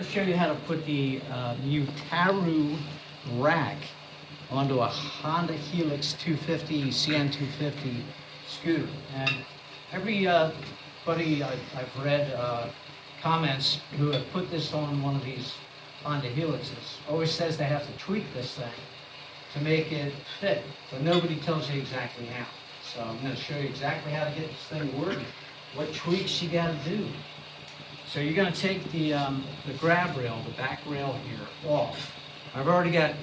going to show you how to put the Mutarru rack onto a Honda Helix 250, CN 250 scooter. And everybody I've read comments who have put this on one of these Honda Helixes always says they have to tweak this thing to make it fit, but nobody tells you exactly how. So I'm going to show you exactly how to get this thing working, what tweaks you got to do. So you're going to take the grab rail, the back rail here, off. I've already got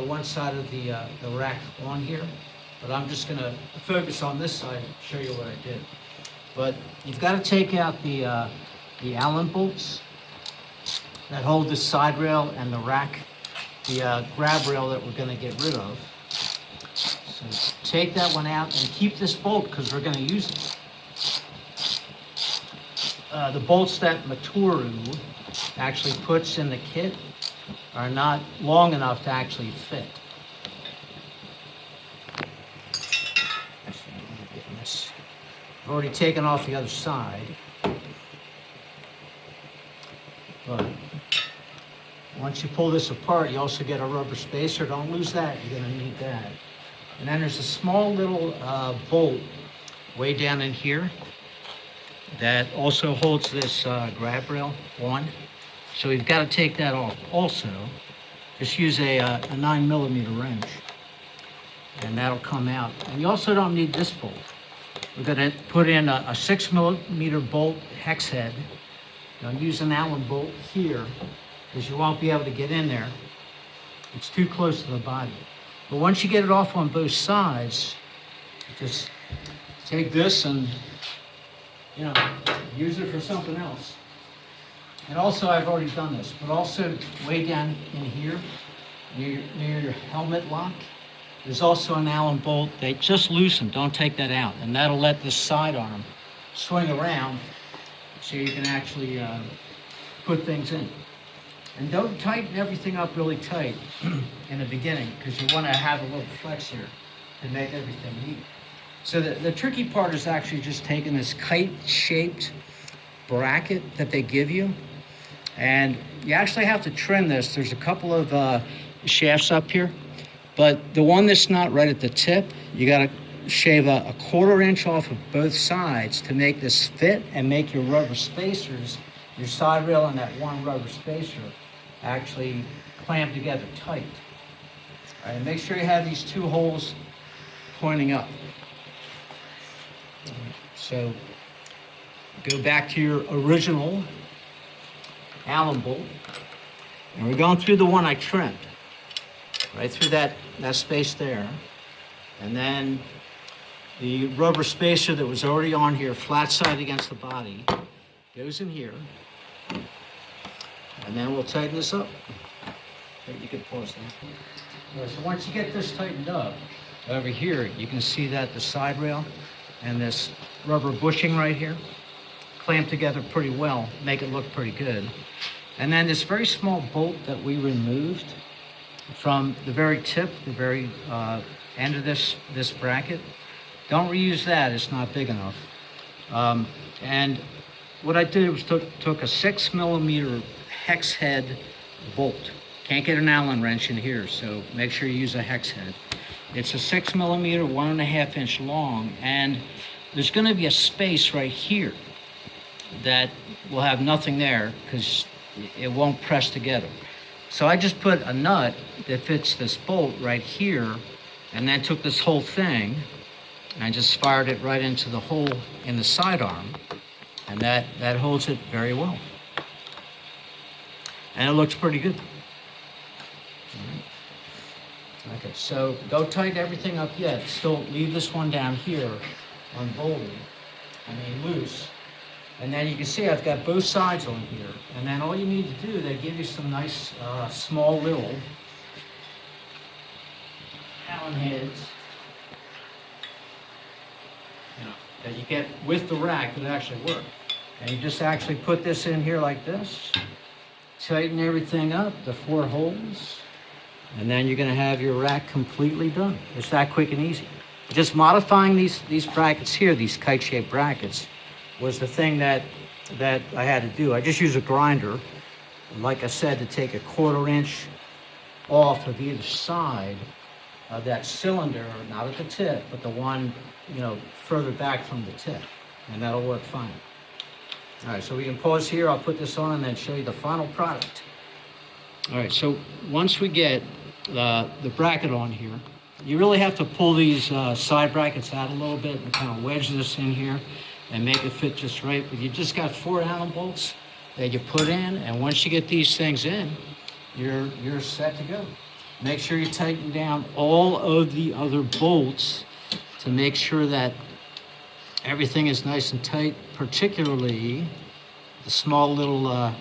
one side of the rack on here, but I'm just going to focus on this side and show you what I did. But you've got to take out the Allen bolts that hold the side rail and the rack, the grab rail that we're going to get rid of. So take that one out and keep this bolt because we're going to use it. The bolts that Mutarru actually puts in the kit are not long enough to actually fit. I've already taken off the other side. But once you pull this apart, you also get a rubber spacer. Don't lose that, you're going to need that. And then there's a small little bolt way down in here that also holds this grab rail on. So we've got to take that off. Also, just use a 9mm wrench and that'll come out. And you also don't need this bolt. We're going to put in a 6mm bolt hex head. Don't use an Allen bolt here because you won't be able to get in there. It's too close to the body. But once you get it off on both sides, just take this and use it for something else. And also, I've already done this, but also way down in here, near your helmet lock, there's also an Allen bolt. They just loosen, don't take that out. And that'll let this sidearm swing around so you can actually put things in. And don't tighten everything up really tight in the beginning because you want to have a little flex here to make everything neat. So the tricky part is actually just taking this kite-shaped bracket that they give you, and you actually have to trim this. There's a couple of shafts up here, but the one that's not right at the tip, you got to shave a 1/4 inch off of both sides to make this fit and make your rubber spacers, your side rail and that one rubber spacer, actually clamp together tight. All right, and make sure you have these two holes pointing up. So go back to your original Allen bolt, and we're going through the one I trimmed, right through that space there, and then the rubber spacer that was already on here, flat side against the body, goes in here, and then we'll tighten this up. Okay, you can pause that. Right, so once you get this tightened up, over here you can see that the side rail and this rubber bushing right here clamp together pretty well, make it look pretty good. And then this very small bolt that we removed from the very tip, the very end of this bracket, don't reuse that, it's not big enough. And what I did was took a 6mm hex head bolt. Can't get an Allen wrench in here, so make sure you use a hex head. It's a 6mm, 1.5 inch long, and there's going to be a space right here that will have nothing there because it won't press together. So I just put a nut that fits this bolt right here, and then took this whole thing and just fired it right into the hole in the sidearm, and that holds it very well. And it looks pretty good. Okay, so don't tighten everything up yet. Still leave this one down here unbolted, loose. And then you can see I've got both sides on here. And then all you need to do, they give you some nice small little Allen heads that you get with the rack that actually work. And you just actually put this in here like this, tighten everything up, the 4 holes, and then you're going to have your rack completely done. It's that quick and easy. Just modifying these brackets here, these kite-shaped brackets, was the thing that I had to do. I just use a grinder Like I said, to take a 1/4 inch off of either side of that cylinder, not at the tip, but the one, you know, further back from the tip, and that'll work fine. All right, so we can pause here. I'll put this on and then show you the final product. All right, so once we get the bracket on here, you really have to pull these side brackets out a little bit and kind of wedge this in here and make it fit just right. But you just got 4 Allen bolts that you put in, and once you get these things in, you're set to go. Make sure you tighten down all of the other bolts to make sure that everything is nice and tight, particularly the small little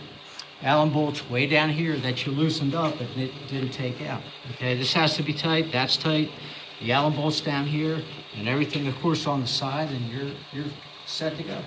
Allen bolts way down here that you loosened up but didn't take out. Okay, this has to be tight, that's tight. The Allen bolts down here and everything, of course, on the side, and you're set to go.